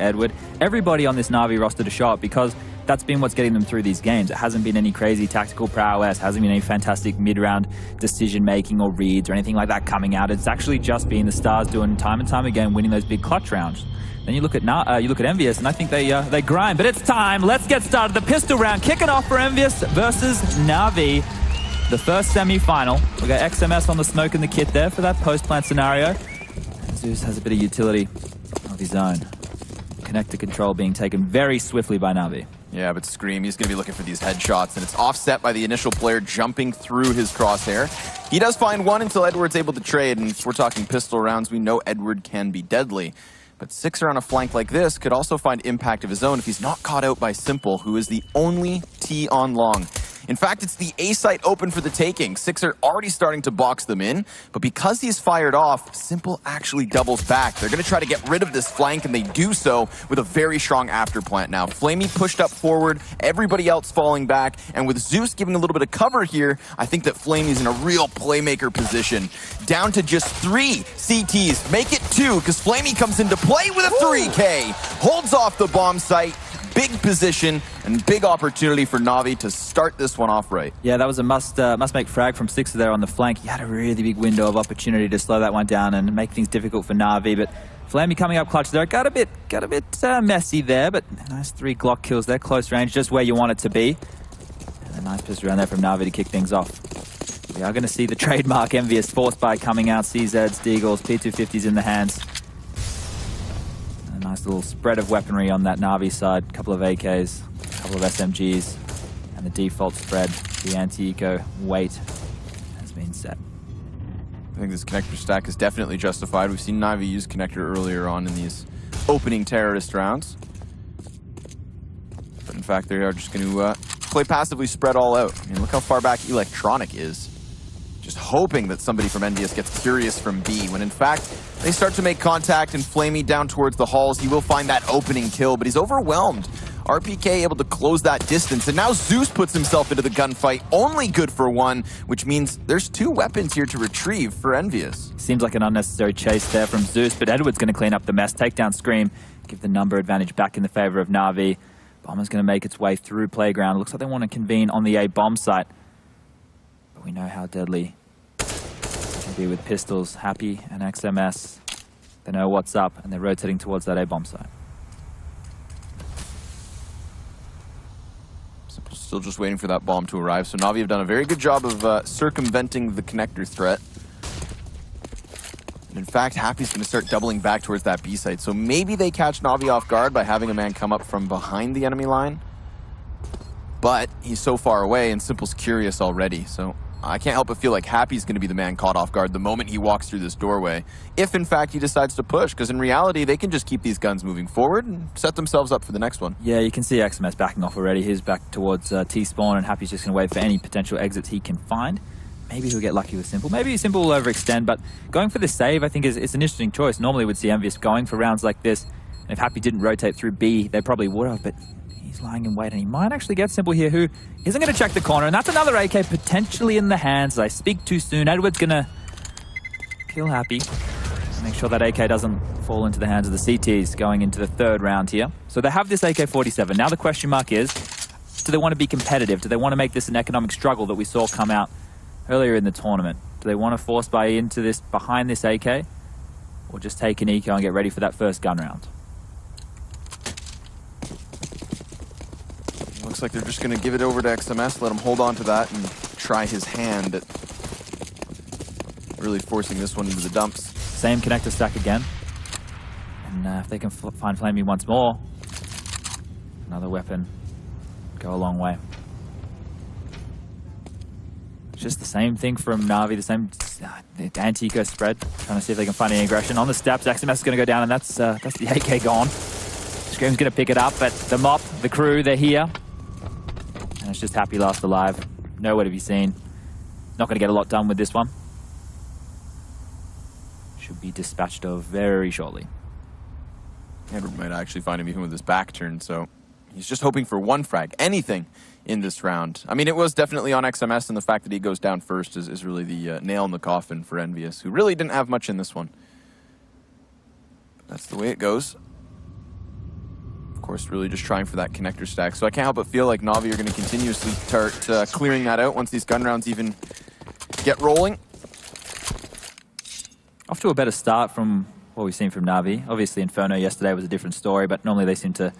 Edward, everybody on this Na'Vi roster to show up, because that's been what's getting them through these games. It hasn't been any crazy tactical prowess, hasn't been any fantastic mid-round decision-making or reads or anything like that coming out. It's actually just been the Stars doing time and time again, winning those big clutch rounds. Then you look at EnVyUs, and I think they grind. But it's time. Let's get started. The pistol round kicking off for EnVyUs versus Na'Vi. The first semi-final. We got XMS on the smoke in the kit there for that post-plant scenario. Zeus has a bit of utility of his own. Connector control being taken very swiftly by Na'Vi. Yeah, but Scream, he's going to be looking for these headshots, and it's offset by the initial player jumping through his crosshair. He does find one until Edward's able to trade, and if we're talking pistol rounds, we know Edward can be deadly. But Sixer on a flank like this could also find impact of his own if he's not caught out by Simple, who is the only T on long. In fact, it's the A site open for the taking. Sixer already starting to box them in, but because he's fired off, Simple actually doubles back. They're going to try to get rid of this flank, and they do so with a very strong afterplant now. Flamey pushed up forward, everybody else falling back, and with Zeus giving a little bit of cover here, I think that Flamey's in a real playmaker position. Down to just 3 CTs. Make it 2, because Flamey comes into play with a 3K. Holds off the bomb site. Big position and big opportunity for Na'Vi to start this one off right. Yeah, that was a must-make frag from Sixer there on the flank. He had a really big window of opportunity to slow that one down and make things difficult for Na'Vi, but Flamey coming up clutch there. Got a bit messy there, but nice 3 Glock kills there. Close range, just where you want it to be. And a nice pistol around there from Na'Vi to kick things off. We are going to see the trademark EnVyUs Force Buy coming out. CZs, Deagles, P250s in the hands. Nice little spread of weaponry on that Na'Vi side. A couple of AKs, a couple of SMGs, and the default spread, the anti-eco weight has been set. I think this connector stack is definitely justified. We've seen Na'Vi use connector earlier on in these opening terrorist rounds. But in fact, they are just going to play passively spread all out. I mean, look how far back Electronic is. Just hoping that somebody from EnVyUs gets curious from B, when in fact, they start to make contact and Flamey down towards the halls. He will find that opening kill, but he's overwhelmed. RPK able to close that distance, and now Zeus puts himself into the gunfight, only good for 1, which means there's 2 weapons here to retrieve for EnVyUs. Seems like an unnecessary chase there from Zeus, but Edward's going to clean up the mess, take down Scream, give the number advantage back in the favor of Na'Vi. Bomber's going to make its way through Playground. Looks like they want to convene on the A bomb site, but we know how deadly it can be with pistols. Happy and XMS, they know what's up, and they're rotating towards that A bomb site. Still just waiting for that bomb to arrive. So Na'Vi have done a very good job of circumventing the connector threat. And in fact, Happy's going to start doubling back towards that B site. So maybe they catch Na'Vi off guard by having a man come up from behind the enemy line. But he's so far away, and Simple's curious already. So I can't help but feel like Happy's going to be the man caught off guard the moment he walks through this doorway, if in fact he decides to push, because in reality they can just keep these guns moving forward and set themselves up for the next one. Yeah, you can see XMS backing off already. He's back towards T-spawn, and Happy's just going to wait for any potential exits he can find. Maybe he'll get lucky with Simple. Maybe Simple will overextend, but going for the save I think is an interesting choice. Normally we'd see EnVyUs going for rounds like this, and if Happy didn't rotate through B, they probably would have, but he's lying in wait, and he might actually get Simple here, who isn't going to check the corner, and that's another AK potentially in the hands. I speak too soon. Edward's going to kill Happy. Make sure that AK doesn't fall into the hands of the CTs going into the 3rd round here. So they have this AK-47. Now the question mark is, do they want to be competitive? Do they want to make this an economic struggle that we saw come out earlier in the tournament? Do they want to force buy into this behind this AK, or just take an eco and get ready for that first gun round? Looks like they're just going to give it over to XMS, let him hold on to that and try his hand at really forcing this one into the dumps. Same connector stack again. And if they can find Flamey once more, another weapon, go a long way. Just the same thing from Na'Vi, the same anti-eco spread, trying to see if they can find any aggression. On the steps, XMS is going to go down, and that's the AK gone. Scream's going to pick it up, but the mop, the crew, they're here. And it's just Happy last alive. Nowhere to be seen. Not going to get a lot done with this one. Should be dispatched of very shortly. Edward might actually find him even with his back turned, so he's just hoping for 1 frag, anything in this round. I mean, it was definitely on XMS, and the fact that he goes down first is really the nail in the coffin for EnVyUs, who really didn't have much in this one. But that's the way it goes. course, really just trying for that connector stack. So I can't help but feel like Na'Vi are going to continuously start clearing that out once these gun rounds even get rolling. Off to a better start from what we've seen from Na'Vi. Obviously, Inferno yesterday was a different story, but normally they seem to,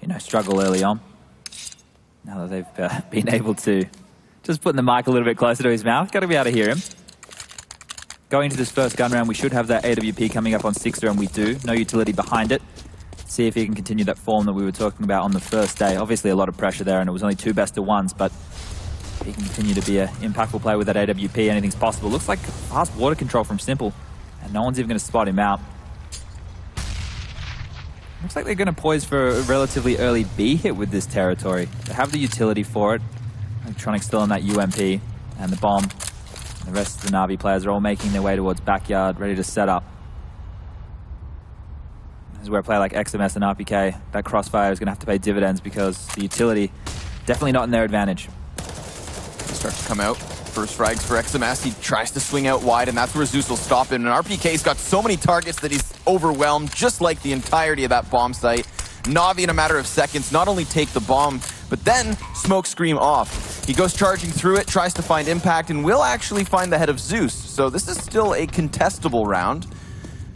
you know, struggle early on. Now that they've been able to just putting the mic a little bit closer to his mouth, got to be able to hear him. Going into this first gun round, we should have that AWP coming up on Sixer, and we do. No utility behind it. See if he can continue that form that we were talking about on the first day. Obviously, a lot of pressure there, and it was only 2 best of 1s, but he can continue to be an impactful player with that AWP. Anything's possible. Looks like fast water control from Simple, and no one's even going to spot him out. Looks like they're going to poise for a relatively early B hit with this territory. They have the utility for it. Electronic still on that UMP and the bomb. The rest of the Na'Vi players are all making their way towards backyard, ready to set up. This is where a player like XMS and RPK, that crossfire is going to have to pay dividends because the utility definitely not in their advantage. Starts to come out. First frags for XMS. He tries to swing out wide, and that's where Zeus will stop him. And RPK's got so many targets that he's overwhelmed, just like the entirety of that bomb site. Na'Vi, in a matter of seconds, not only take the bomb, but then smoke screen off. He goes charging through it, tries to find impact, and will actually find the head of Zeus. So this is still a contestable round.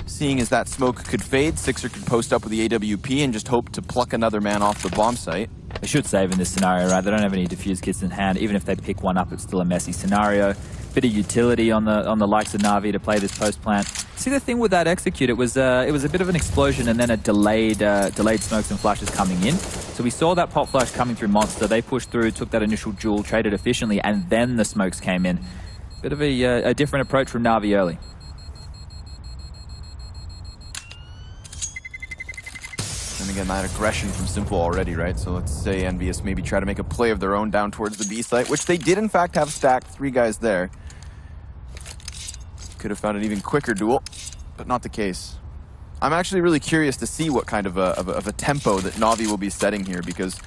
Seeing as that smoke could fade, Sixer could post up with the AWP and just hope to pluck another man off the bomb site. They should save in this scenario, right? They don't have any defuse kits in hand. Even if they pick one up, it's still a messy scenario. Bit of utility on the likes of Na'Vi to play this post plant. See, the thing with that execute, it was a bit of an explosion and then a delayed smokes and flashes coming in. So we saw that pop flash coming through Monster. They pushed through, took that initial duel, traded efficiently, and then the smokes came in. Bit of a different approach from Na'Vi early. And again, that aggression from Simple already, right? So let's say EnVyUs maybe try to make a play of their own down towards the B site, which they did in fact have stacked 3 guys there. Could have found an even quicker duel, but not the case. I'm actually really curious to see what kind of a tempo that Na'Vi will be setting here, because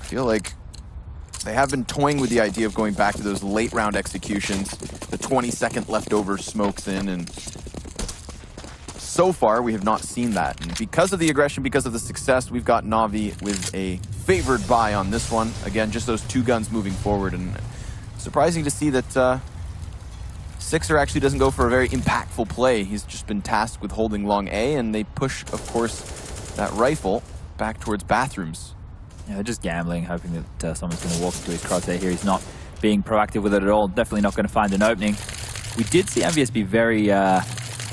I feel like they have been toying with the idea of going back to those late round executions, the 20-second leftover smokes in, and so far we have not seen that. And because of the aggression, because of the success, we've got Na'Vi with a favored buy on this one. Again, just those 2 guns moving forward, and surprising to see that Sixer actually doesn't go for a very impactful play. He's just been tasked with holding long A, and they push, of course, that rifle back towards bathrooms. Yeah, they're just gambling, hoping that someone's going to walk through his crosshair here. He's not being proactive with it at all. Definitely not going to find an opening. We did see EnVyUs be very, I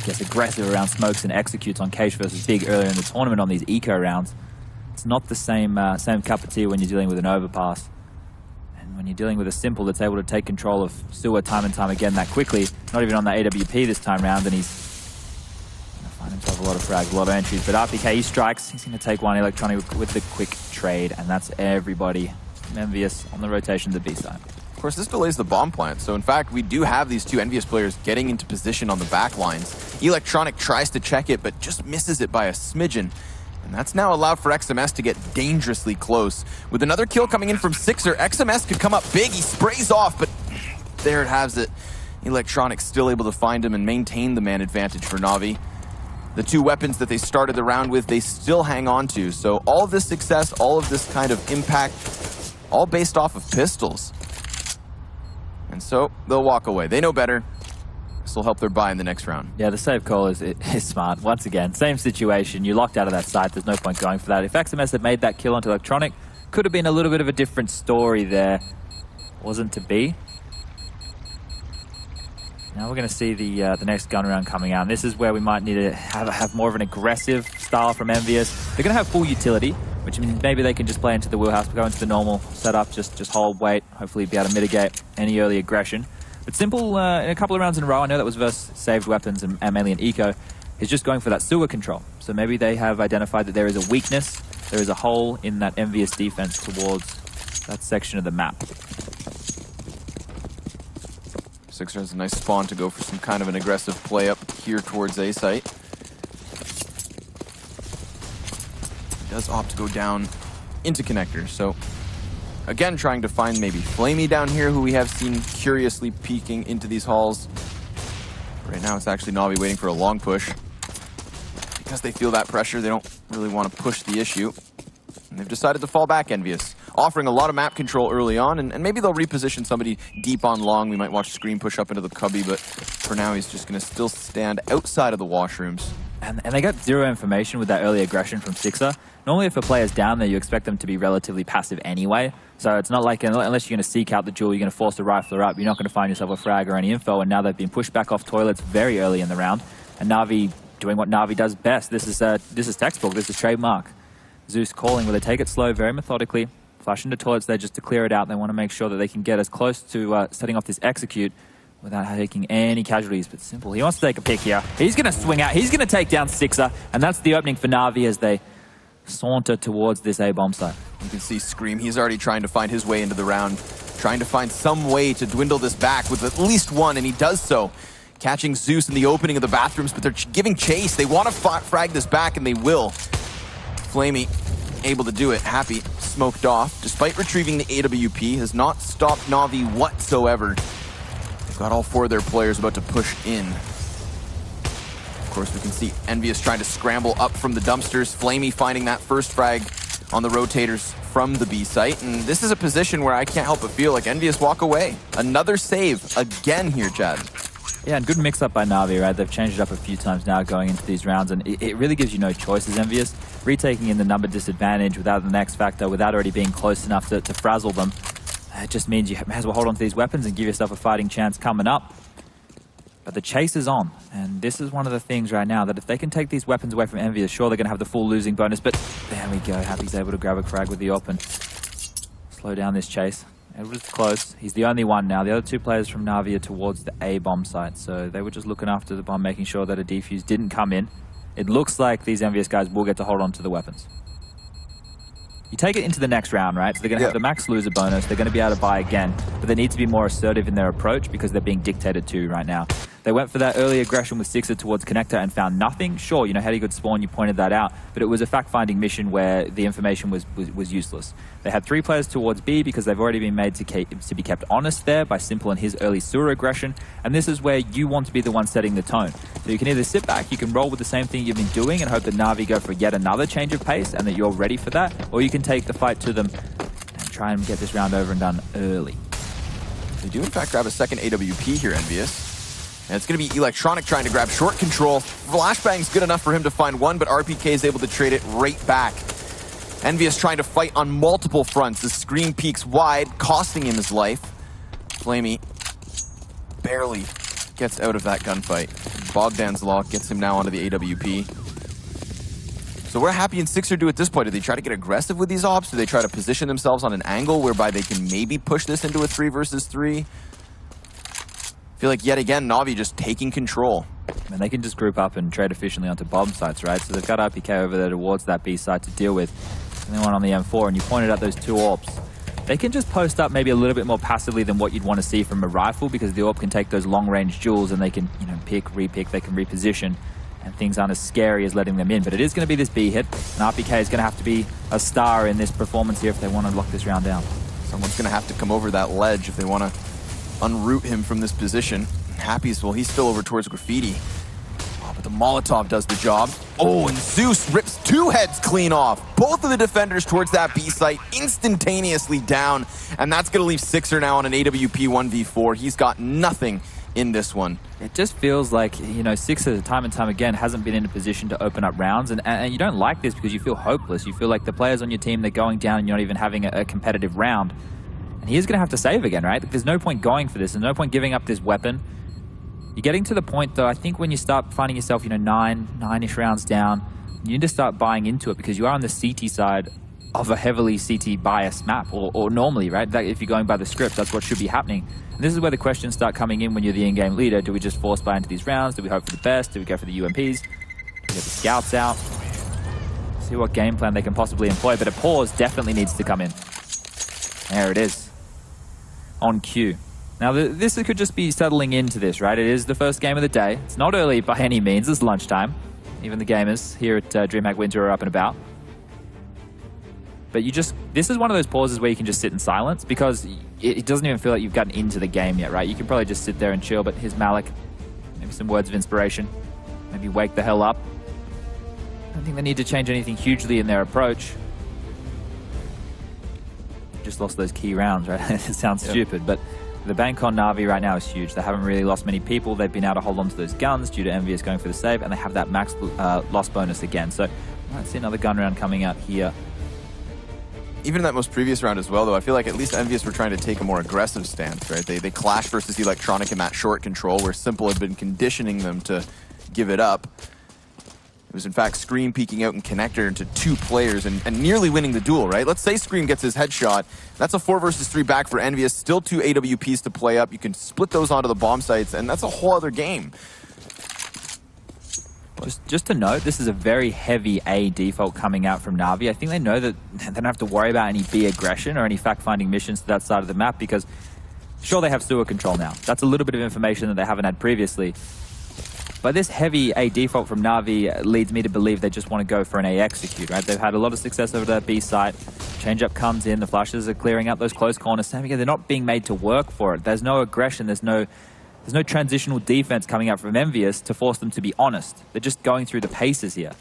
guess, aggressive around smokes and executes on Cage versus Big earlier in the tournament on these eco rounds. It's not the same cup of tea when you're dealing with an overpass. When you're dealing with a Simple that's able to take control of Sewer time and time again that quickly, not even on that AWP this time round, and he's going to find himself a lot of frags, a lot of entries. But RPK, he strikes. He's going to take one Electronic with the quick trade, and that's everybody. EnVyUs on the rotation to the B side. Of course, this delays the bomb plant, so in fact, we do have these 2 EnVyUs players getting into position on the back lines. Electronic tries to check it, but just misses it by a smidgen. And that's now allowed for XMS to get dangerously close. With another kill coming in from Sixer, XMS could come up big. He sprays off, but there it has it. Electronic still able to find him and maintain the man advantage for Na'Vi. The 2 weapons that they started the round with, they still hang on to. So all of this success, all of this kind of impact, all based off of pistols. And so they'll walk away. They know better. This will help their buy in the next round. Yeah, the save call is smart. Once again, same situation. You locked out of that site. There's no point going for that. If XMS had made that kill onto Electronic, could have been a little bit of a different story there. Wasn't to be. Now we're going to see the next gun round coming out. And this is where we might need to have more of an aggressive style from EnVyUs. They're going to have full utility, which means maybe they can just play into the wheelhouse, go into the normal setup, just hold, wait, hopefully be able to mitigate any early aggression. But Simple, in a couple of rounds in a row, I know that was versus saved weapons and mainly an eco, is just going for that sewer control. So maybe they have identified that there is a weakness, there is a hole in that EnVyUs defense towards that section of the map. Sixer has a nice spawn to go for some kind of an aggressive play up here towards A site. He does opt to go down into connector, so again, trying to find maybe Flamey down here, who we have seen curiously peeking into these halls. Right now, it's actually Na'Vi waiting for a long push. Because they feel that pressure, they don't really want to push the issue. And they've decided to fall back EnVyUs, offering a lot of map control early on, and maybe they'll reposition somebody deep on long. We might watch Scream push up into the cubby, but for now he's just going to still stand outside of the washrooms. And they got zero information with that early aggression from Sixer. Normally if a player's down there, you expect them to be relatively passive anyway. So it's not like, unless you're going to seek out the jewel, you're going to force the rifler up, you're not going to find yourself a frag or any info, and now they've been pushed back off toilets very early in the round. And Na'Vi doing what Na'Vi does best. This is textbook, this is trademark. Zeus calling where they take it slow, very methodically, flash into toilets there just to clear it out. They want to make sure that they can get as close to setting off this execute without taking any casualties. But Simple, he wants to take a pick here. He's going to swing out, he's going to take down Sixer, and that's the opening for Na'Vi as they saunter towards this A-bomb site. You can see Scream, he's already trying to find his way into the round, trying to find some way to dwindle this back with at least one, and he does so. Catching Zeus in the opening of the bathrooms, but they're giving chase. They want to frag this back, and they will. Flamey able to do it. Happy smoked off. Despite retrieving the AWP, has not stopped Na'Vi whatsoever. They've got all four of their players about to push in. Of course, we can see EnVyUs trying to scramble up from the dumpsters. Flamey finding that first frag on the rotators from the B site. And this is a position where I can't help but feel like EnVyUs walk away. Another save again here, Chad. Yeah, and good mix-up by Na'Vi, right? They've changed it up a few times now going into these rounds, and it really gives you no choices, EnVyUs. Retaking in the number disadvantage without the X factor, without already being close enough to frazzle them, it just means you may as well hold on to these weapons and give yourself a fighting chance coming up. But the chase is on, and this is one of the things right now that if they can take these weapons away from EnVyUs, sure, they're going to have the full losing bonus, but there we go. Happy's able to grab a frag with the op and slow down this chase. It was close. He's the only one now. The other two players from Na'Vi are towards the A bomb site, so they were just looking after the bomb, making sure that a defuse didn't come in. It looks like these EnVyUs guys will get to hold on to the weapons. You take it into the next round, right? So they're going to have the max loser bonus. They're going to be able to buy again, but they need to be more assertive in their approach because they're being dictated to right now. They went for that early aggression with Sixer towards Connector and found nothing. Sure, you know, had he good spawn, you pointed that out, but it was a fact-finding mission where the information was useless. They had three players towards B because they've already been made to be kept honest there by Simple and his early sewer aggression, and this is where you want to be the one setting the tone. So you can either sit back, you can roll with the same thing you've been doing and hope that Na'Vi go for yet another change of pace and that you're ready for that, or you can take the fight to them and try and get this round over and done early. They do in fact grab a second AWP here, EnVyUs. And it's going to be Electronic trying to grab short control. Flashbang's good enough for him to find one, but RPK is able to trade it right back. EnVyUs trying to fight on multiple fronts. The screen peaks wide, costing him his life. Flamey barely gets out of that gunfight. Bogdan's Law gets him now onto the AWP. So what do Happy and Sixer do at this point? Do they try to get aggressive with these ops? Do they try to position themselves on an angle whereby they can maybe push this into a 3 versus 3? I feel like yet again, Na'Vi just taking control. And they can just group up and trade efficiently onto bomb sites, right? So they've got RPK over there towards that B site to deal with. And then one on the M4, and you pointed out those two AWPs. They can just post up maybe a little bit more passively than what you'd want to see from a rifle, because the AWP can take those long-range duels and they can, you know, pick, repick, they can reposition, and things aren't as scary as letting them in. But it is going to be this B hit, and RPK is going to have to be a star in this performance here if they want to lock this round down. Someone's going to have to come over that ledge if they want to unroot him from this position. Happy's, well, he's still over towards Graffiti. Oh, but the Molotov does the job. Oh, and Zeus rips 2 heads clean off. Both of the defenders towards that B site instantaneously down. And that's going to leave Sixer now on an AWP 1v4. He's got nothing in this one. It just feels like, you know, Sixer time and time again hasn't been in a position to open up rounds, and you don't like this because you feel hopeless. You feel like the players on your team, they're going down and you're not even having a competitive round. And he is going to have to save again, right? There's no point going for this. There's no point giving up this weapon. You're getting to the point, though, I think when you start finding yourself, you know, 9-ish rounds down, you need to start buying into it because you are on the CT side of a heavily CT biased map, or normally, right? That, if you're going by the script, that's what should be happening. And this is where the questions start coming in when you're the in-game leader. Do we just force buy into these rounds? Do we hope for the best? Do we go for the UMPs? Do we get the scouts out? See what game plan they can possibly employ, but a pause definitely needs to come in. There it is. On cue. Now, this could just be settling into this, right? It is the first game of the day. It's not early by any means. It's lunchtime. Even the gamers here at Dreamhack Winter are up and about. But this is one of those pauses where you can just sit in silence because it doesn't even feel like you've gotten into the game yet, right? You can probably just sit there and chill, but here's Malik. Maybe some words of inspiration. Maybe wake the hell up. I don't think they need to change anything hugely in their approach. just lost those key rounds, right? It sounds stupid, but the bank on Na'Vi right now is huge. They haven't really lost many people. They've been able to hold on to those guns due to EnVyUs going for the save, and they have that max loss bonus again. So I might see another gun round coming out here. Even in that most previous round as well, though, I feel like at least EnVyUs were trying to take a more aggressive stance, right? They clashed versus Electronic in that short control, where Simple had been conditioning them to give it up. It was, in fact, Scream peeking out and Connector into 2 players and nearly winning the duel, right? Let's say Scream gets his headshot. That's a 4 versus 3 back for EnVyUs. Still 2 AWPs to play up. You can split those onto the bomb sites, and that's a whole other game. Just to note, this is a very heavy A default coming out from Na'Vi. I think they know that they don't have to worry about any B aggression or any fact-finding missions to that side of the map because, sure, they have sewer control now. That's a little bit of information that they haven't had previously. But this heavy A default from Na'Vi leads me to believe they just want to go for an A execute, right? They've had a lot of success over that B site. Change-up comes in, the flashes are clearing up those close corners. Same again, they're not being made to work for it. There's no aggression, there's no transitional defense coming out from EnVyUs to force them to be honest. They're just going through the paces here.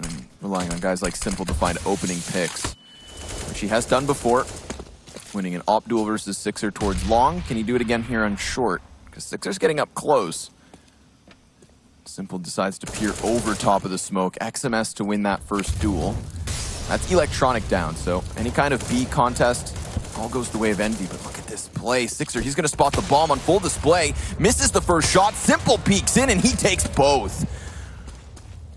And relying on guys like Simple to find opening picks, which he has done before. Winning an op duel versus Sixer towards long. Can he do it again here on short? Because Sixer's getting up close. Simple decides to peer over top of the smoke. XMS to win that first duel. That's Electronic down, so any kind of B contest all goes the way of Envy, but look at this play. Sixer, he's gonna spot the bomb on full display. Misses the first shot, Simple peeks in and he takes both.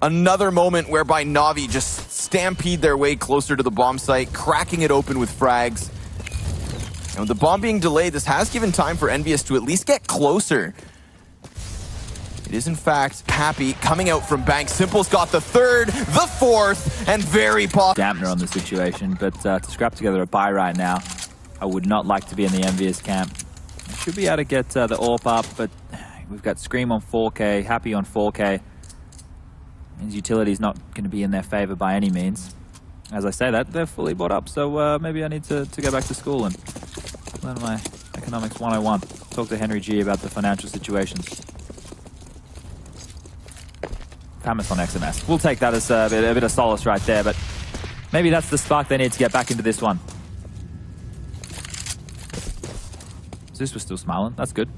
Another moment whereby Na'Vi just stampede their way closer to the bomb site, cracking it open with frags. And with the bomb being delayed, this has given time for EnVyUs to at least get closer. It is, in fact, Happy coming out from Bank. Simple's got the 3rd, the 4th, and very possible. Dampener on the situation, but to scrap together a buy right now, I would not like to be in the EnVyUs camp. Should be able to get the AWP up, but we've got Scream on 4K, Happy on 4K. Means utility's not going to be in their favor by any means. As I say that, they're fully bought up, so maybe I need to go back to school and learn my economics 101. Talk to Henry G about the financial situations. Hamas on XMS. We'll take that as a bit of solace right there, but maybe that's the spark they need to get back into this one. Zeus was still smiling. That's good.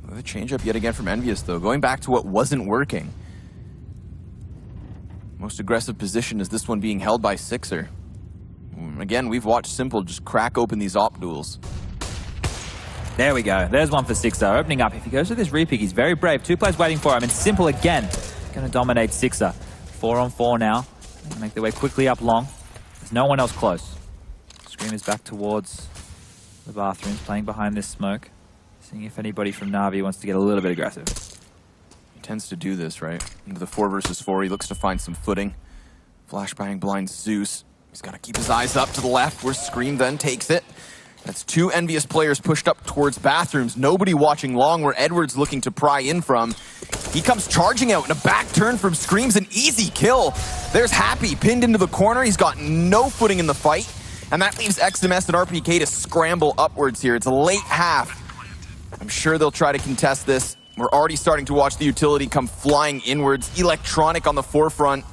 The change-up yet again from EnVyUs, though. Going back to what wasn't working. Most aggressive position is this one being held by Sixer. Again, we've watched Simple just crack open these op duels. There we go. There's one for Sixer. Opening up. If he goes for this repick, he's very brave. 2 players waiting for him, and Simple again going to dominate Sixer. 4 on 4 now. They make their way quickly up long. There's no one else close. Scream is back towards the bathrooms, playing behind this smoke. Seeing if anybody from Na'Vi wants to get a little bit aggressive. He tends to do this, right? Into the 4 versus 4, he looks to find some footing. Flashbang blinds Zeus. He's got to keep his eyes up to the left, where Scream then takes it. That's 2 EnVyUs players pushed up towards bathrooms. Nobody watching long, where Edward's looking to pry in from. He comes charging out, and a back turn from Scream's an easy kill. There's Happy pinned into the corner. He's got no footing in the fight. And that leaves XMS and RPK to scramble upwards here. It's a late half. I'm sure they'll try to contest this. We're already starting to watch the utility come flying inwards. Electronic on the forefront.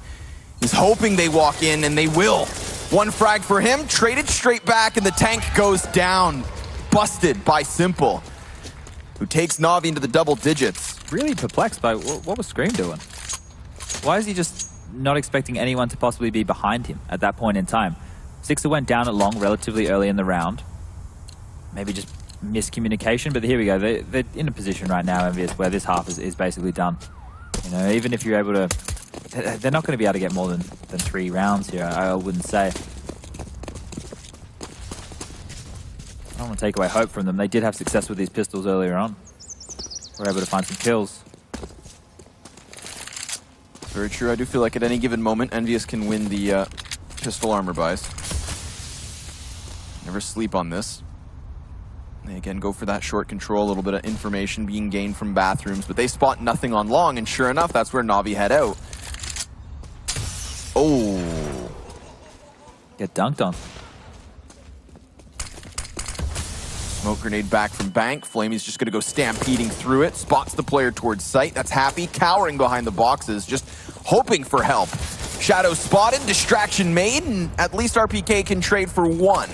He's hoping they walk in, and they will. 1 frag for him, traded straight back, and the tank goes down. Busted by Simple, who takes Na'Vi into the double digits. Really perplexed by what was Scream doing? Why is he just not expecting anyone to possibly be behind him at that point in time? Sixer went down at long relatively early in the round. Maybe just miscommunication, but here we go. They're in a position right now, EnVyUs, where this half is basically done. You know, even if you're able to... They're not going to be able to get more than 3 rounds here, I wouldn't say. I don't want to take away hope from them. They did have success with these pistols earlier on. We're able to find some kills. Very true. I do feel like at any given moment, EnVyUs can win the pistol armor buys. Never sleep on this. They again go for that short control, a little bit of information being gained from bathrooms, but they spot nothing on long, and sure enough, that's where Na'Vi head out. Oh. Get dunked on. Smoke grenade back from Bank. Flamey's just gonna go stampeding through it. Spots the player towards site. That's Happy, cowering behind the boxes, just hoping for help. Shadow spotted, distraction made, and at least RPK can trade for one.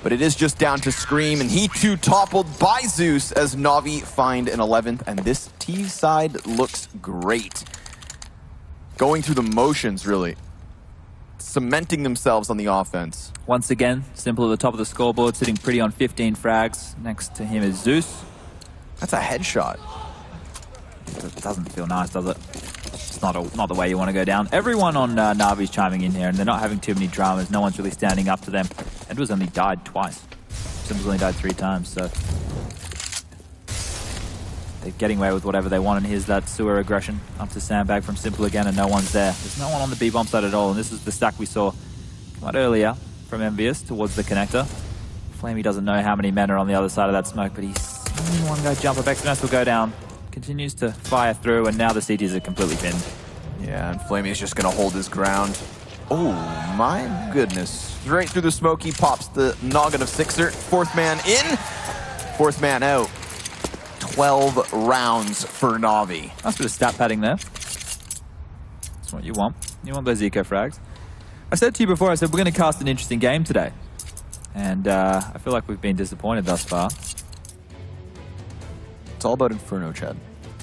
But it is just down to Scream, and he too toppled by Zeus as Na'Vi find an 11th, and this T side looks great. Going through the motions, really. Cementing themselves on the offense. Once again, Simple at the top of the scoreboard, sitting pretty on 15 frags. Next to him is Zeus. That's a headshot. It doesn't feel nice, does it? It's not the way you want to go down. Everyone on Na'Vi's chiming in here, and they're not having too many dramas. No one's really standing up to them. Edwards only died twice. Simple's only died 3 times, so they're getting away with whatever they want. And here's that sewer aggression up to Sandbag from Simple again, and no one's there. There's no one on the B-bomb side at all, and this is the stack we saw come out earlier from EnVyUs towards the connector. Flamey doesn't know how many men are on the other side of that smoke, but he's seen one guy jump up. XMS will go down. Continues to fire through, and now the CTs are completely pinned. Yeah, and Flamey is just going to hold his ground. Oh, my goodness. Straight through the smoke, he pops the noggin of Sixer. 4th man in, 4th man out. 12 rounds for Na'Vi. Nice bit of stat padding there. That's what you want. You want those eco frags. I said to you before, I said we're going to cast an interesting game today. And I feel like we've been disappointed thus far. It's all about Inferno, Chad.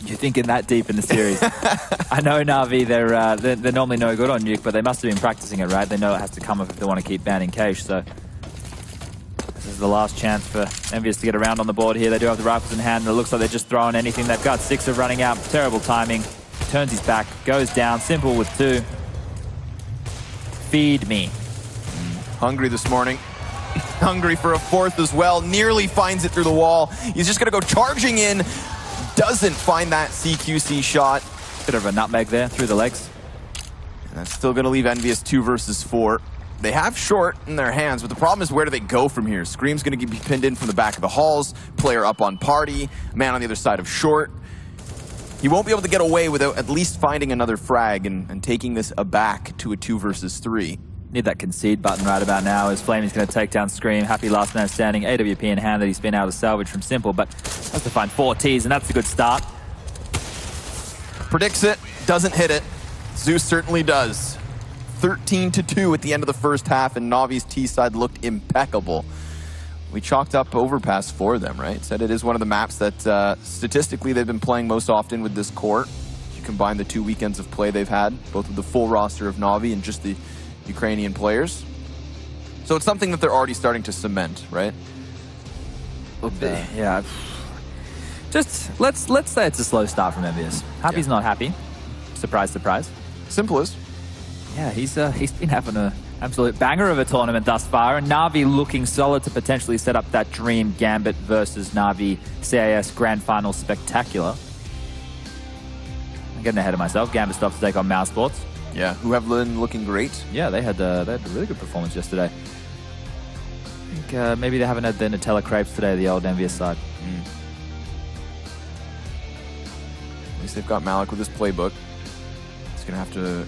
You're thinking that deep in the series. I know Na'Vi, they're normally no good on Nuke, but they must have been practicing it, right? They know it has to come up if they want to keep banning Cache, so this is the last chance for EnVyUs to get around on the board here. They do have the rifles in hand, and it looks like they're just throwing anything they've got. Sixer running out, terrible timing. Turns his back, goes down, Simple with 2. Feed me. Hungry this morning. Hungry for a 4th as well. Nearly finds it through the wall. He's just going to go charging in. Doesn't find that CQC shot. Bit of a nutmeg there through the legs. And that's still going to leave EnVyUs 2 versus 4. They have short in their hands, but the problem is where do they go from here? Scream's going to be pinned in from the back of the halls. Player up on party. Man on the other side of short. He won't be able to get away without at least finding another frag and taking this aback to a 2 versus 3. Need that concede button right about now as Flamey's going to take down Scream. Happy last man standing. AWP in hand that he's been able to salvage from Simple, but has to find 4 Ts, and that's a good start. Predicts it, doesn't hit it. Zeus certainly does. 13-2 at the end of the first half, and Na'Vi's T side looked impeccable. We chalked up overpass for them, right? Said it is one of the maps that statistically they've been playing most often with this court. You combine the 2 weekends of play they've had, both with the full roster of Na'Vi and just the Ukrainian players. So it's something that they're already starting to cement, right? Yeah. Just let's say it's a slow start from EnVyUs. Happy's not happy. Surprise, surprise. Simple as. Yeah, he's been having an absolute banger of a tournament thus far, and Na'Vi looking solid to potentially set up that dream Gambit versus Na'Vi CIS Grand Final Spectacular. I'm getting ahead of myself. Gambit stops to take on Mouse Sports. Yeah, who have been looking great. Yeah, they had a really good performance yesterday. I think maybe they haven't had the Nutella crepes today, the old EnVyUs side. At least they've got Malik with his playbook. He's going to have to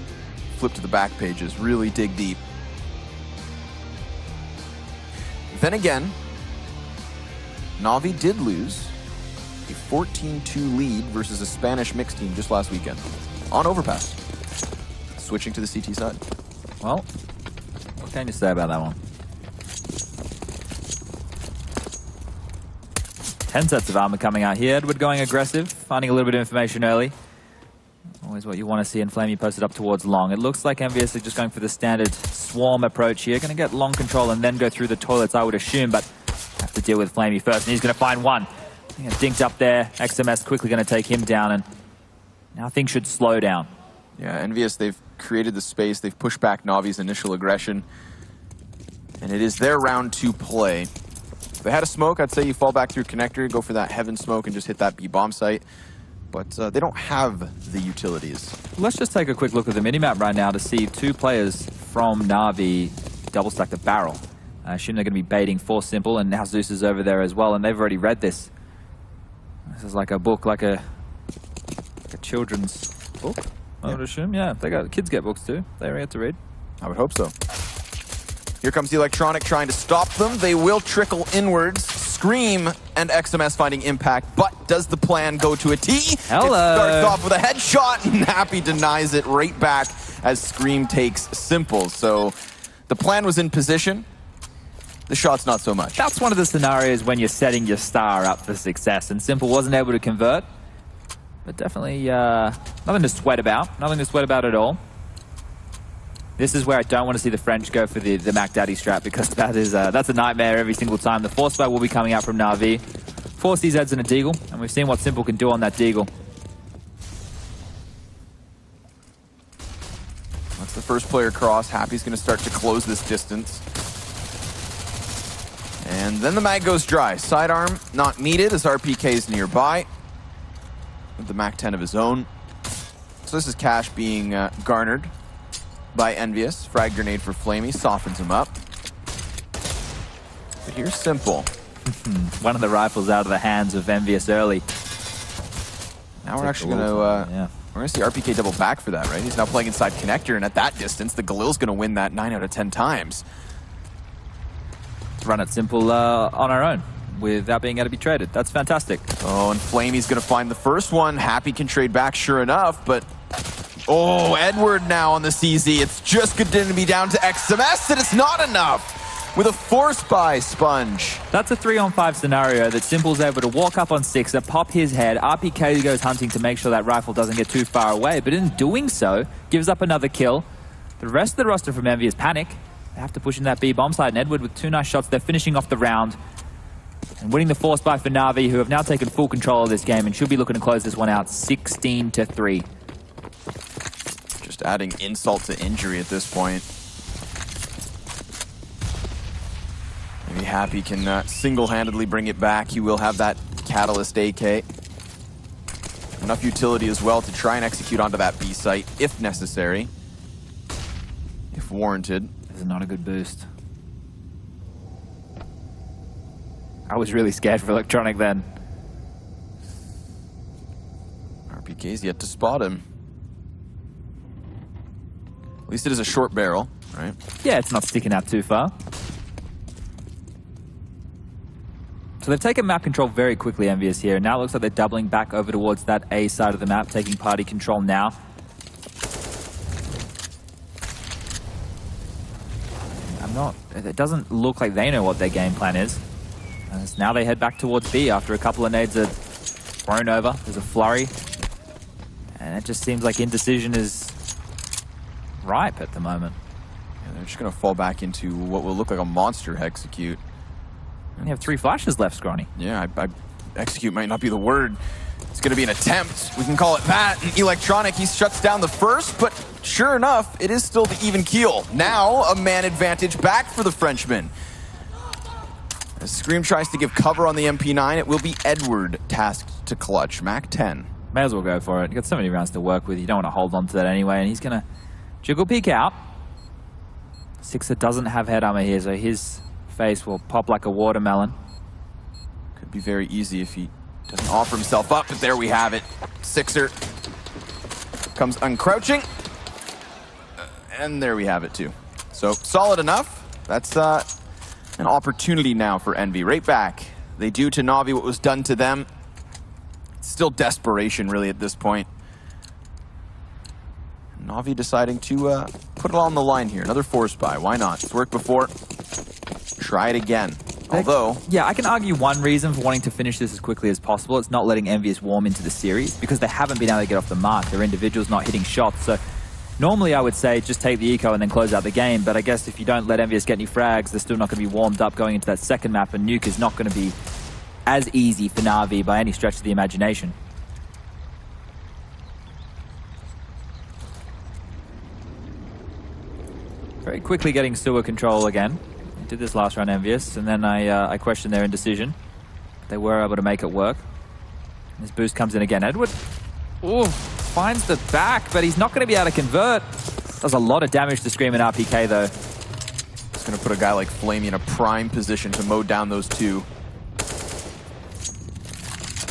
flip to the back pages, really dig deep. Then again, Na'Vi did lose a 14-2 lead versus a Spanish mixed team just last weekend on overpass. Switching to the CT side. Well, what can you say about that one? 10 sets of armor coming out here. Edward going aggressive, finding a little bit of information early. Always what you want to see, and Flamey posted up towards long. It looks like EnVyUs are just going for the standard swarm approach here. Going to get long control and then go through the toilets, I would assume, but have to deal with Flamey first, and he's going to find one. Dinked up there. XMS quickly going to take him down, and now things should slow down. Yeah, EnVyUs, they've created the space. They've pushed back Na'Vi's initial aggression. And it is their round to play. If they had a smoke, I'd say you fall back through connector, go for that heaven smoke and just hit that B-bomb site. But they don't have the utilities. Let's just take a quick look at the minimap right now to see 2 players from Na'Vi double stack the barrel. I assume they're going to be baiting for Simple, and now Zeus is over there as well, and they've already read this. This is like a book, like a children's book. I would assume, yeah. Kids get books too. They get to read. I would hope so. Here comes the Electronic trying to stop them. They will trickle inwards. Scream and XMS finding impact, but does the plan go to a T? Hello. It starts off with a headshot, and Happy denies it right back as Scream takes Simple. So the plan was in position. The shot's not so much. That's one of the scenarios when you're setting your star up for success, and Simple wasn't able to convert. But definitely nothing to sweat about. Nothing to sweat about at all. This is where I don't want to see the French go for the Mac Daddy strat, because that's a nightmare every single time. The force spike will be coming out from Na'Vi. 4 CZs and a Deagle, and we've seen what Simple can do on that Deagle. That's the first player cross. Happy's going to start to close this distance. And then the mag goes dry. Sidearm not needed as RPK's nearby. With the Mac 10 of his own. So this is cash being garnered by EnVyUs. Frag grenade for Flamey, softens him up. But here's Simple. One of the rifles out of the hands of EnVyUs early. Now we're actually going to we're going to see RPK double back for that, right? He's now playing inside connector, and at that distance, the Galil's going to win that 9 out of 10 times. Let's run it Simple on our own without being able to be traded. That's fantastic. Oh, and Flamey's going to find the first one. Happy can trade back, sure enough, but oh, Edward now on the CZ. It's just going to be down to XMS, and it's not enough with a force by Sponge. That's a 3-on-5 scenario that Simple's able to walk up on 6er, pop his head. RPK goes hunting to make sure that rifle doesn't get too far away, but in doing so, gives up another kill. The rest of the roster from EnVyUs panic. They have to push in that B bomb site, and Edward with 2 nice shots. They're finishing off the round and winning the force by for Na'Vi, who have now taken full control of this game and should be looking to close this one out 16-3. Just adding insult to injury at this point. Maybe Happy can single-handedly bring it back. He will have that Catalyst AK. Enough utility as well to try and execute onto that B site if necessary, if warranted. This is not a good boost. I was really scared for Electronic then. RPK's yet to spot him. At least it is a short barrel, right? Yeah, it's not sticking out too far. So they've taken map control very quickly, EnVyUs here. Now it looks like they're doubling back over towards that A side of the map, taking party control now. It doesn't look like they know what their game plan is. As now they head back towards B after a couple of nades are thrown over. There's a flurry. And it just seems like indecision is ripe at the moment. Yeah, they're just going to fall back into what will look like a monster execute. And you have 3 flashes left, Scrawny. Yeah, execute might not be the word. It's going to be an attempt. We can call it that. And Electronic, he shuts down the first, but sure enough, it is still the even keel. Now a man advantage back for the Frenchman. As Scream tries to give cover on the MP9, it will be Edward tasked to clutch. Mac 10. May as well go for it. You've got so many rounds to work with. You don't want to hold on to that anyway. And he's going to jiggle peek out. Sixer doesn't have head armor here, so his face will pop like a watermelon. Could be very easy if he doesn't offer himself up, but there we have it. Sixer comes uncrouching. And there we have it too. So solid enough. That's an opportunity now for Envy. Right back. They do to Na'Vi what was done to them. It's still desperation really at this point. Na'Vi deciding to put it on the line here. Another force buy. Why not? It's worked before. Try it again. Although... Yeah, I can argue one reason for wanting to finish this as quickly as possible. It's not letting EnVyUs warm into the series because they haven't been able to get off the mark. Their individuals not hitting shots. So normally I would say just take the eco and then close out the game. But I guess if you don't let EnVyUs get any frags, they're still not going to be warmed up going into that second map. And Nuke is not going to be as easy for Na'Vi by any stretch of the imagination. Very quickly getting sewer control again. Did this last round, EnVyUs, and then I questioned their indecision. They were able to make it work. This boost comes in again. Edward finds the back, but he's not going to be able to convert. Does a lot of damage to Scream and RPK, though. It's going to put a guy like Flamey in a prime position to mow down those two.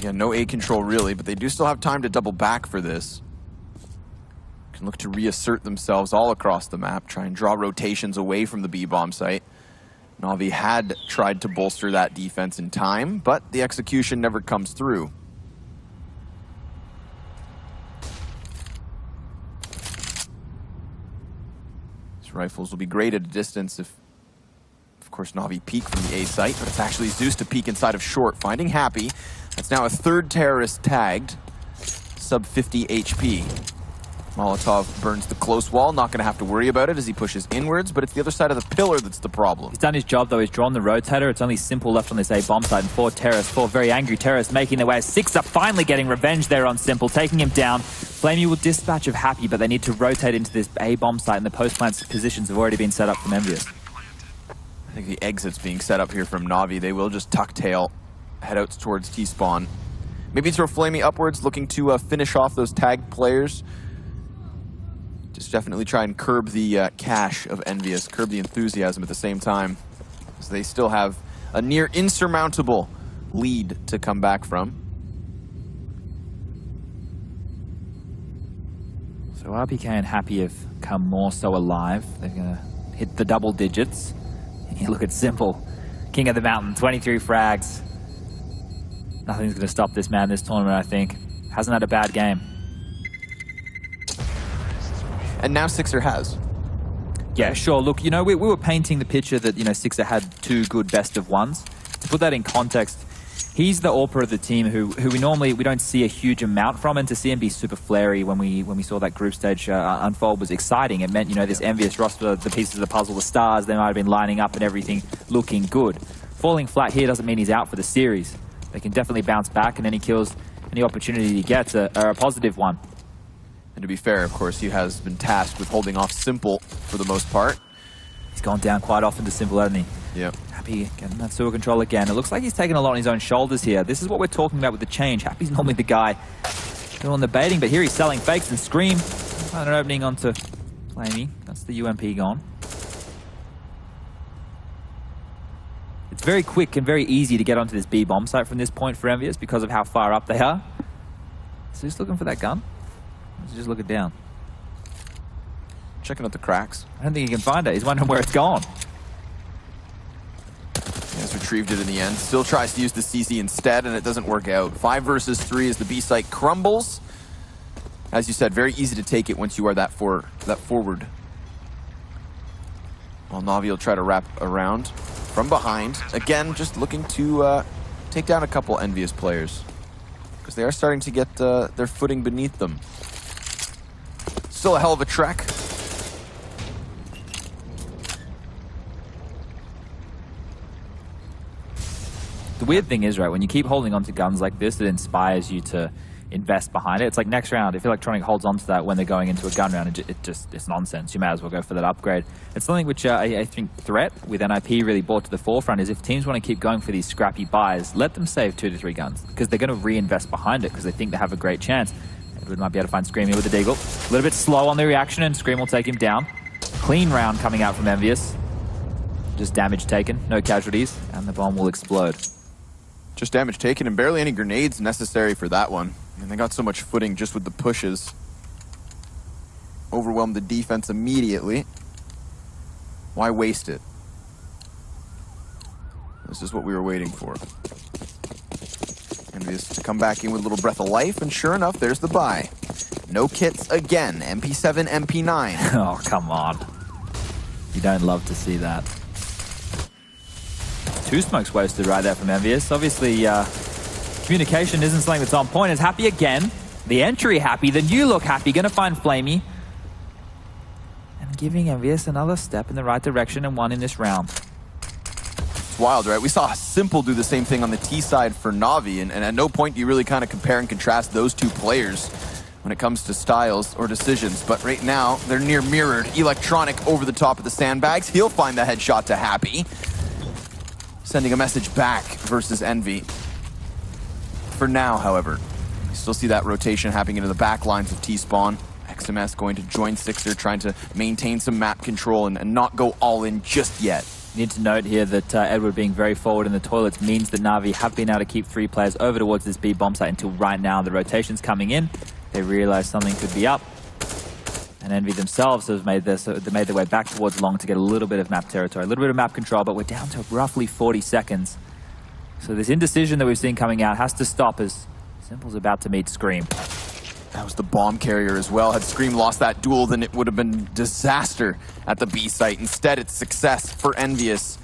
Yeah, no A control really, but they do still have time to double back for this. Can look to reassert themselves all across the map, try and draw rotations away from the B-bomb site. Na'Vi had tried to bolster that defense in time, but the execution never comes through. These rifles will be great at a distance if, of course, Na'Vi peek from the A site, but it's actually Zeus to peek inside of short, finding Happy. That's now a third terrorist tagged, sub 50 HP. Molotov burns the close wall, not going to have to worry about it as he pushes inwards, but it's the other side of the pillar that's the problem. He's done his job though, he's drawn the rotator. It's only Simple left on this A bomb site, and four terrorists, four very angry terrorists making their way. Six are finally getting revenge there on Simple, taking him down. Flamey will dispatch of Happy, but they need to rotate into this A bomb site, and the post-plant positions have already been set up from EnVyUs. I think the exit's being set up here from Na'Vi. They will just tuck tail, head out towards T-spawn. Maybe throw Flamey upwards, looking to finish off those tagged players. Just definitely try and curb the cash of EnVyUs, curb the enthusiasm at the same time, because they still have a near insurmountable lead to come back from. So RPK and Happy have come more so alive. They're going to hit the double digits. You look at Simple, king of the mountain, 23 frags. Nothing's going to stop this man this tournament, I think. Hasn't had a bad game. And now Sixer has. Yeah, sure. Look, you know, we were painting the picture that, you know, Sixer had two good best of ones. To put that in context, he's the AWPer of the team who we don't see a huge amount from, and to see him be super flary when we saw that group stage unfold was exciting. It meant, you know, this EnVyUs roster, the pieces of the puzzle, the stars, they might have been lining up and everything looking good. Falling flat here doesn't mean he's out for the series. They can definitely bounce back, and any kills, any opportunity he gets are a positive one. And to be fair, of course, he has been tasked with holding off Simple for the most part. He's gone down quite often to Simple, hasn't he? Yep. Happy getting that sewer control again. It looks like he's taking a lot on his own shoulders here. This is what we're talking about with the change. Happy's normally the guy doing the baiting, but here he's selling fakes and Scream. Find an opening onto Flamey. That's the UMP gone. It's very quick and very easy to get onto this B bomb site from this point for EnVyUs because of how far up they are. So he's looking for that gun. He's just looking down. Checking out the cracks. I don't think he can find it. He's wondering where it's gone. He has retrieved it in the end. Still tries to use the CC instead, and it doesn't work out. 5 versus 3 as the B site crumbles. As you said, very easy to take it once you are that forward. While Na'Vi will try to wrap around from behind. Again, just looking to take down a couple EnVyUs players, because they are starting to get their footing beneath them. Still a hell of a trek. The weird thing is, right, when you keep holding onto guns like this, it inspires you to invest behind it. It's like next round, if Electronic holds onto that when they're going into a gun round, it's nonsense. You may as well go for that upgrade. It's something which I think Threat with NIP really brought to the forefront is if teams want to keep going for these scrappy buys, let them save 2 to 3 guns, because they're going to reinvest behind it because they think they have a great chance. Edward might be able to find Scream here with the Deagle. A little bit slow on the reaction, and Scream will take him down. Clean round coming out from EnVyUs. Just damage taken, no casualties, and the bomb will explode. Just damage taken and barely any grenades necessary for that one. And they got so much footing just with the pushes. Overwhelmed the defense immediately. Why waste it? This is what we were waiting for. EnVyUs to come back in with a little breath of life, and sure enough, there's the buy. No kits again. MP7, MP9. Oh, come on. You don't love to see that. 2 smokes wasted right there from EnVyUs. Obviously, communication isn't something that's on point. It's Happy again. The entry Happy, the new look Happy, gonna find Flamey. And giving EnVyUs another step in the right direction and one in this round. It's wild, right? We saw Simple do the same thing on the T side for Na'Vi, and at no point do you really kind of compare and contrast those two players when it comes to styles or decisions. But right now, they're near mirrored. Electronic over the top of the sandbags. He'll find the headshot to Happy. Sending a message back versus Envy. For now, however, you still see that rotation happening into the back lines of T-spawn. XMS going to join Sixer, trying to maintain some map control and not go all in just yet. Need to note here that Edward being very forward in the toilets means that Na'Vi have been able to keep 3 players over towards this B bomb site until right now. The rotation's coming in. They realize something could be up. And Envy themselves have made their way back towards long to get a little bit of map territory, a little bit of map control, but we're down to roughly 40 seconds. So this indecision that we've seen coming out has to stop as Simple's about to meet Scream. That was the bomb carrier as well. Had Scream lost that duel, then it would have been disaster at the B site. Instead, it's success for EnVyUs.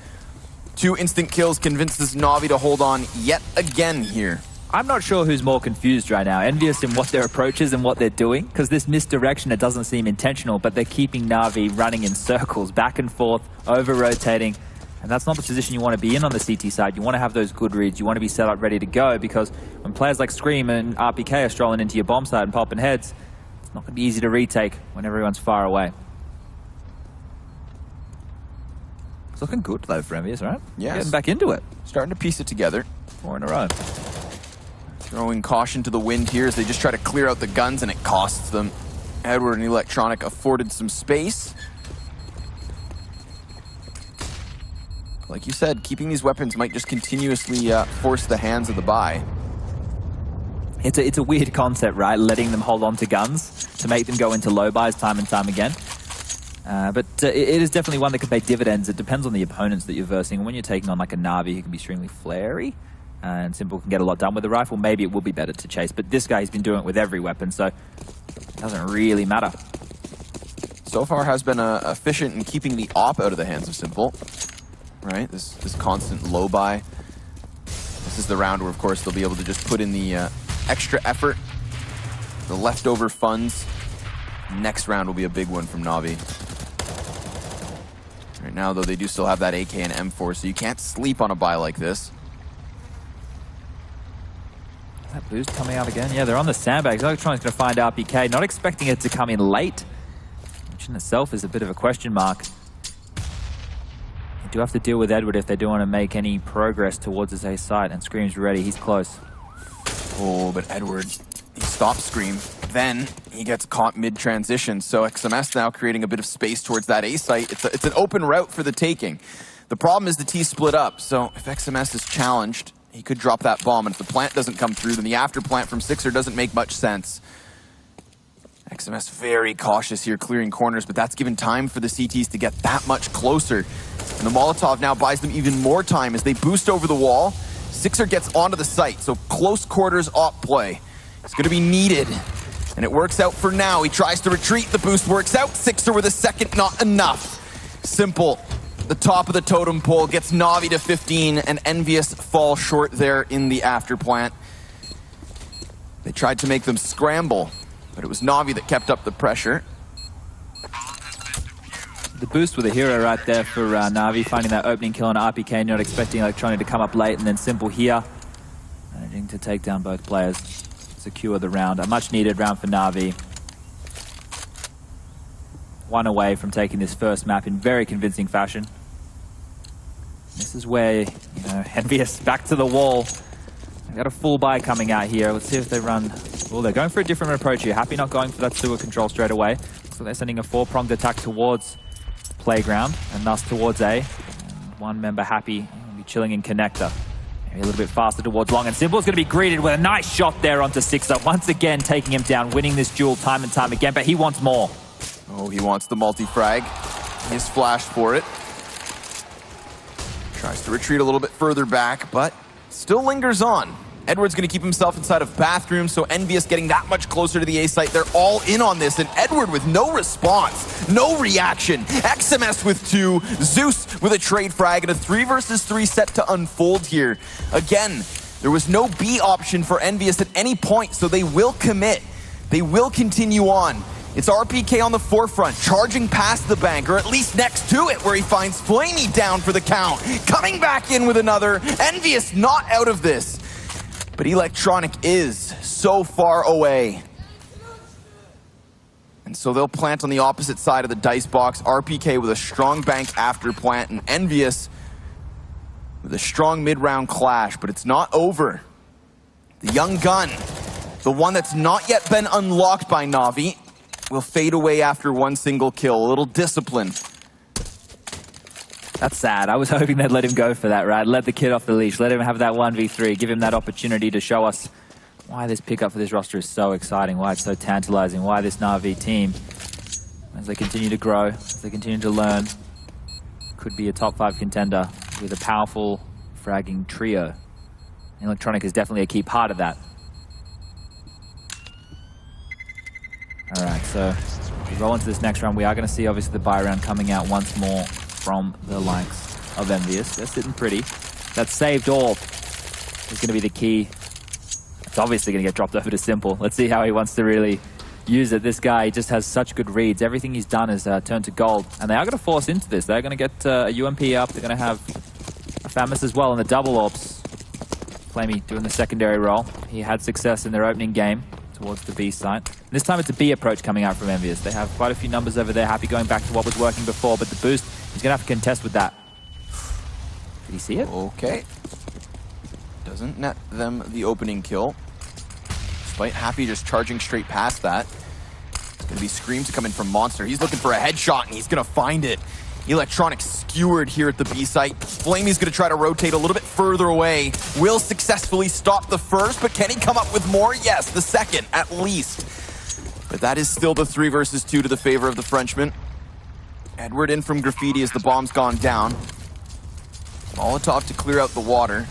2 instant kills convinces Na'Vi to hold on yet again here. I'm not sure who's more confused right now, EnVyUs in what their approach is and what they're doing, because this misdirection, it doesn't seem intentional, but they're keeping Na'Vi running in circles, back and forth, over-rotating, and that's not the position you want to be in on the CT side. You want to have those good reads, you want to be set up ready to go, because when players like Scream and RPK are strolling into your bomb site and popping heads, it's not going to be easy to retake when everyone's far away. It's looking good though for EnVyUs, right? Yeah. Getting back into it. Starting to piece it together. 4 in a row. Throwing caution to the wind here as they just try to clear out the guns, and it costs them. Edward and Electronic afforded some space. Like you said, keeping these weapons might just continuously force the hands of the buy. It's a weird concept, right? Letting them hold on to guns to make them go into low buys time and time again. But it is definitely one that can pay dividends. It depends on the opponents that you're versing. And when you're taking on like a Na'Vi who can be extremely flary, and Simple can get a lot done with the rifle, maybe it will be better to chase. But this guy, he's been doing it with every weapon, so it doesn't really matter. So far has been efficient in keeping the op out of the hands of Simple. Right, this constant low buy. This is the round where, of course, they'll be able to just put in the extra effort, the leftover funds. Next round will be a big one from Na'Vi. Right now, though, they do still have that AK and M4, so you can't sleep on a buy like this. That boost coming out again? Yeah, they're on the sandbags. Electronic's going to find RPK. Not expecting it to come in late, which in itself is a bit of a question mark. They do have to deal with Edward if they do want to make any progress towards his A site, and Scream's ready. He's close. Oh, but Edward, he stops Scream. Then he gets caught mid-transition, so XMS now creating a bit of space towards that A site. It's an open route for the taking. The problem is the T split up, so if XMS is challenged, he could drop that bomb, and if the plant doesn't come through, then the after plant from Sixer doesn't make much sense. XMS very cautious here, clearing corners, but that's given time for the CTs to get that much closer. And the Molotov now buys them even more time as they boost over the wall. Sixer gets onto the site, so close quarters op play. It's going to be needed, and it works out for now. He tries to retreat, the boost works out. Sixer with a second, not enough. Simple. The top of the totem pole gets Na'Vi to 15, and EnVyUs fall short there in the after plant. They tried to make them scramble, but it was Na'Vi that kept up the pressure. The boost with a hero right there for Na'Vi, finding that opening kill on RPK, not expecting Electronic to come up late, and then Simple here, managing to take down both players, secure the round. A much needed round for Na'Vi. 1 away from taking this first map in very convincing fashion. This is where, you know, EnVyUs back to the wall. They've got a full buy coming out here. Let's see if they run. Well, they're going for a different approach here. Happy not going for that sewer control straight away. So they're sending a 4-pronged attack towards Playground and thus towards A. And one member Happy will be chilling in connector. Maybe a little bit faster towards Long, and Simple is going to be greeted with a nice shot there onto Sixer. Once again, taking him down, winning this duel time and time again, but he wants more. Oh, he wants the multi-frag. He's flashed for it. Tries to retreat a little bit further back, but still lingers on. Edward's going to keep himself inside of bathroom, so EnVyUs getting that much closer to the A site. They're all in on this, and Edward with no response, no reaction. XMS with 2, Zeus with a trade frag, and a 3 versus 3 set to unfold here. Again, there was no B option for EnVyUs at any point, so they will commit. They will continue on. It's RPK on the forefront, charging past the bank, or at least next to it, where he finds Flamey down for the count. Coming back in with another. EnVyUs not out of this. But Electronic is so far away. And so they'll plant on the opposite side of the dice box. RPK with a strong bank after plant, and EnVyUs with a strong mid-round clash, but it's not over. The young gun, the one that's not yet been unlocked by Na'Vi, will fade away after 1 single kill. A little discipline. That's sad. I was hoping they'd let him go for that, right? Let the kid off the leash. Let him have that 1v3. Give him that opportunity to show us why this pickup for this roster is so exciting, why it's so tantalizing, why this Na'Vi team, as they continue to grow, as they continue to learn, could be a top 5 contender with a powerful fragging trio. Electronic is definitely a key part of that. All right, so we roll into this next round. We are going to see, obviously, the buy round coming out once more from the likes of EnVyUs. They're sitting pretty. That saved all is going to be the key. It's obviously going to get dropped over to Simple. Let's see how he wants to really use it. This guy just has such good reads. Everything he's done is turned to gold. And they are going to force into this. They're going to get a UMP up. They're going to have a Famous as well in the double orbs. Flamey doing the secondary role. He had success in their opening game towards the B site. And this time it's a B approach coming out from EnVyUs. They have quite a few numbers over there. Happy going back to what was working before, but the boost, he's going to have to contest with that. Did he see it? Okay. Doesn't net them the opening kill. Despite Happy just charging straight past that. It's going to be screams coming from Monster. He's looking for a headshot, and he's going to find it. Electronic skewered here at the B site. Flamey's going to try to rotate a little bit further away. Will successfully stop the first, but can he come up with more? Yes, the second, at least. But that is still the 3 versus 2 to the favor of the Frenchman. Edward in from Graffiti as the bomb's gone down. Molotov to clear out the water.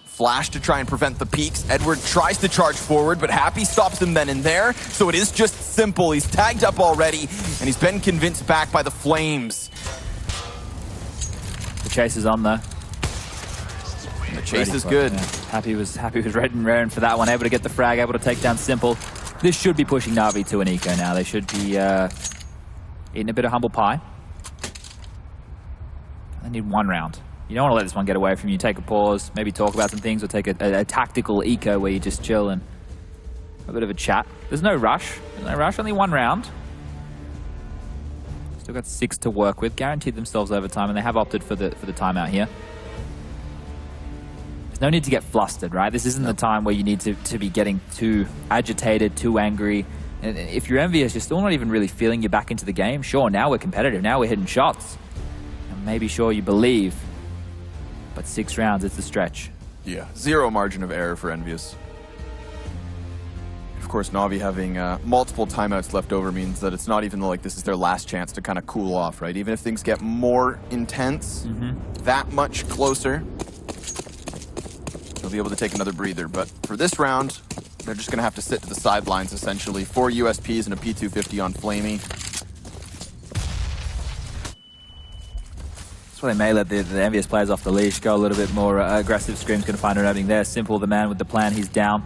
Flash to try and prevent the peaks. Edward tries to charge forward, but Happy stops him then and there. So it is just Simple. He's tagged up already, and he's been convinced back by the Flames. The chase is on, though. And the chase is good. Yeah. Happy was red and raring for that one. Able to get the frag, able to take down Simple. This should be pushing Na'Vi to an eco now. They should be eating a bit of humble pie. They need 1 round. You don't want to let this one get away from you. Take a pause, maybe talk about some things, or take a tactical eco where you just chill and a bit of a chat. There's no rush. There's no rush, only 1 round. Still got 6 to work with. Guaranteed themselves overtime, and they have opted for the timeout here. There's no need to get flustered, right? This isn't the time where you need to be getting too agitated, too angry. And if you're EnVyUs, you're still not even really feeling you're back into the game. Sure, now we're competitive. Now we're hitting shots. And maybe sure you believe. But 6 rounds, it's a stretch. Yeah, 0 margin of error for EnVyUs. Of course, Na'Vi having multiple timeouts left over means that it's not even like this is their last chance to kind of cool off, right? Even if things get more intense, that much closer, they'll be able to take another breather. But for this round, they're just going to have to sit to the sidelines, essentially. 4 USPs and a P250 on Flamey. They may let the EnVyUs players off the leash, go a little bit more aggressive. Scream's going to find an opening there. Simple, the man with the plan, he's down.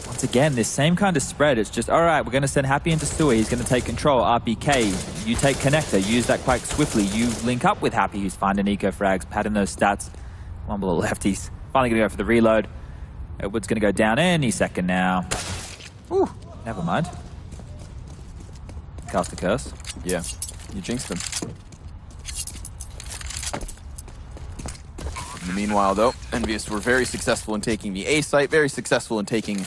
Once again, this same kind of spread. It's just, all right, we're going to send Happy into Sewer. He's going to take control. RPK, you take Connector. Use that quite swiftly. You link up with Happy, who's finding eco frags, padding those stats. One bullet left. He's finally going to go for the reload. Edward's going to go down any second now. Ooh, never mind. Cast a curse. Yeah, you jinxed him. In the meanwhile, though, EnVyUs were very successful in taking the A site, very successful in taking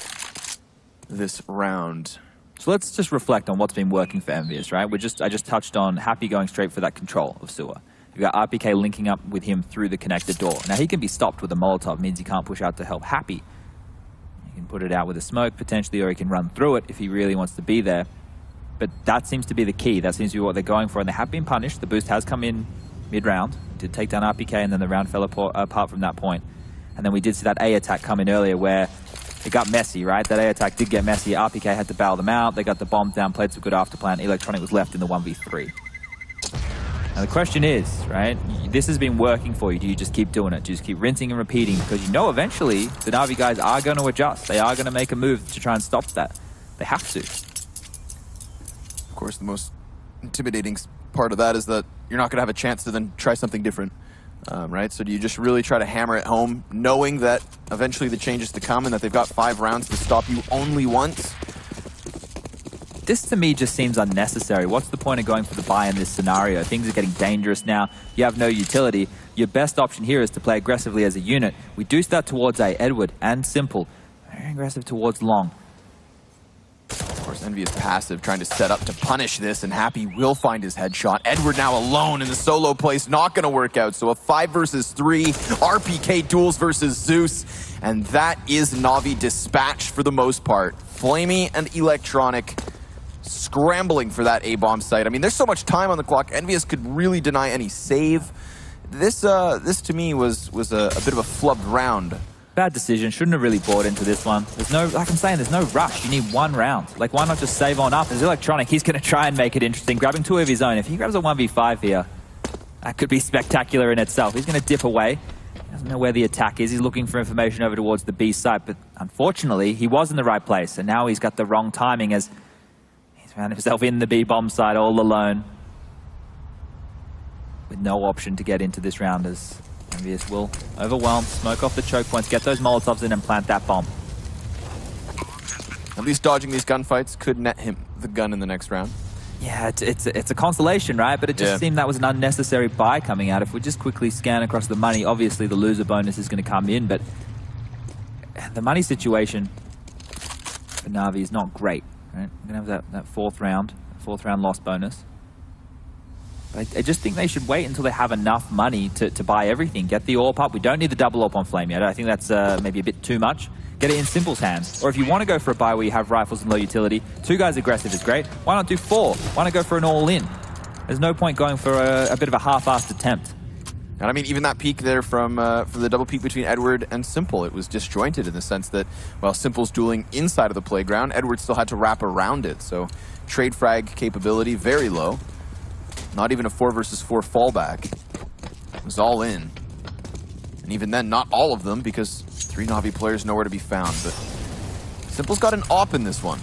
this round. So let's just reflect on what's been working for EnVyUs, right? I just touched on Happy going straight for that control of Sewer. You've got RPK linking up with him through the connected door. Now he can be stopped with a Molotov, means he can't push out to help Happy. He can put it out with a smoke potentially, or he can run through it if he really wants to be there. But that seems to be the key. That seems to be what they're going for, and they have been punished. The boost has come in mid-round, did take down RPK, and then the round fell apart from that point. And then we did see that A attack come in earlier where it got messy, right? That A attack did get messy. RPK had to bail them out. They got the bombs down, played some good afterplan. Electronic was left in the 1v3. Now the question is, right, this has been working for you. Do you just keep doing it? Do you just keep rinsing and repeating? Because you know eventually the Na'Vi guys are going to adjust. They are going to make a move to try and stop that. They have to. Of course, the most intimidating part of that is that you're not going to have a chance to then try something different, right? So do you just really try to hammer it home, knowing that eventually the change is to come and that they've got 5 rounds to stop you only once? This to me just seems unnecessary. What's the point of going for the buy in this scenario? Things are getting dangerous now. You have no utility. Your best option here is to play aggressively as a unit. We do start towards A, Edward and Simple. Very aggressive towards Long. Of course, EnVyUs passive, trying to set up to punish this, and Happy will find his headshot. Edward now alone in the solo place, not going to work out. So a 5 versus 3, RPK duels versus Zeus, and that is Na'Vi dispatched for the most part. Flamey and Electronic scrambling for that A-bomb site. I mean, there's so much time on the clock. EnVyUs could really deny any save. This to me was a bit of a flubbed round. bad decision. Shouldn't have really bought into this one. There's no, like I'm saying, there's no rush. You need one round. Like, why not just save on up? As Electronic, he's going to try and make it interesting, grabbing 2 of his own. If he grabs a 1v5 here, that could be spectacular in itself. He's going to dip away. He doesn't know where the attack is. He's looking for information over towards the B site, but unfortunately, he was in the right place, and now he's got the wrong timing as he's found himself in the B bomb site all alone, with no option to get into this round as EnVyUs will overwhelm, smoke off the choke points, get those Molotovs in and plant that bomb. At least dodging these gunfights could net him the gun in the next round. Yeah, it's a consolation, right? But it just seemed that was an unnecessary buy coming out. If we just quickly scan across the money, obviously the loser bonus is going to come in, but the money situation for Na'Vi is not great, right? We're going to have that fourth round loss bonus. But I just think they should wait until they have enough money to buy everything. Get the AWP up. We don't need the double AWP on Flame yet. I think that's maybe a bit too much. Get it in Simple's hands. Or if you want to go for a buy where you have rifles and low utility, 2 guys aggressive is great. Why not do 4? Why not go for an all-in? There's no point going for a bit of a half-assed attempt. And I mean, even that peek there from for the double peek between Edward and Simple, it was disjointed in the sense that, well, Simple's dueling inside of the playground, Edward still had to wrap around it. So trade frag capability very low. Not even a 4 versus 4 fallback. It was all in. And even then, not all of them, because 3 Na'Vi players nowhere to be found. But Simple's got an AWP in this one.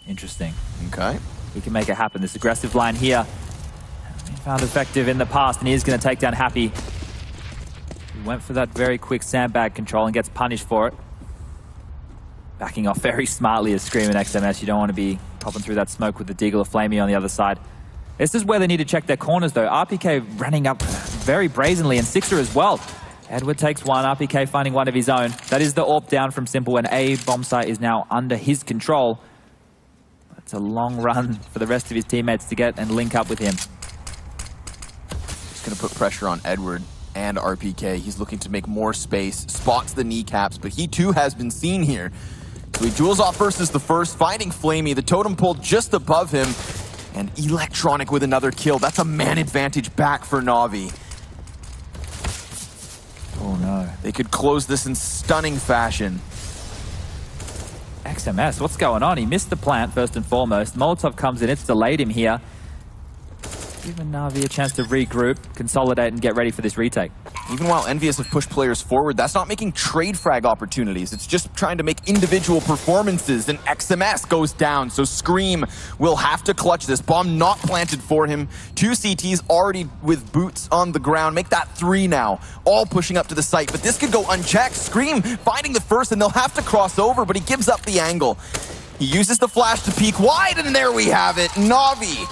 Interesting. Okay. He can make it happen. This aggressive line here, he found effective in the past, and he is going to take down Happy. He went for that very quick sandbag control and gets punished for it. Backing off very smartly as Scream and XMS. You don't want to be popping through that smoke with the Deagle or Flamey on the other side. This is where they need to check their corners, though. RPK running up very brazenly, and Sixer as well. Edward takes one, RPK finding one of his own. That is the AWP down from Simple, and A bomb site is now under his control. It's a long run for the rest of his teammates to get and link up with him. Just going to put pressure on Edward and RPK. He's looking to make more space, spots the kneecaps, but he too has been seen here. So he duels off versus the first, finding Flamey, the totem pole just above him. And Electronic with another kill. That's a man advantage back for Na'Vi. Oh no. They could close this in stunning fashion. XMS, what's going on? He missed the plant first and foremost. Molotov comes in, it's delayed him here. Giving Na'Vi a chance to regroup, consolidate, and get ready for this retake. Even while EnVyUs have pushed players forward, that's not making trade frag opportunities. It's just trying to make individual performances, and XMS goes down, so Scream will have to clutch this. Bomb not planted for him. 2 CTs already with boots on the ground. Make that 3 now, all pushing up to the site, but this could go unchecked. Scream finding the first, and they'll have to cross over, but he gives up the angle. He uses the flash to peek wide, and there we have it. Na'Vi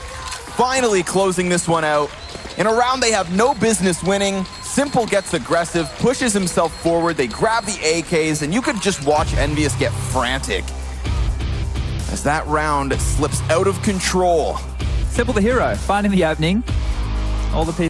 finally closing this one out. In a round they have no business winning. Simple gets aggressive, pushes himself forward, they grab the AKs, and you could just watch EnVyUs get frantic as that round slips out of control. Simple the hero, finding the opening. All the pieces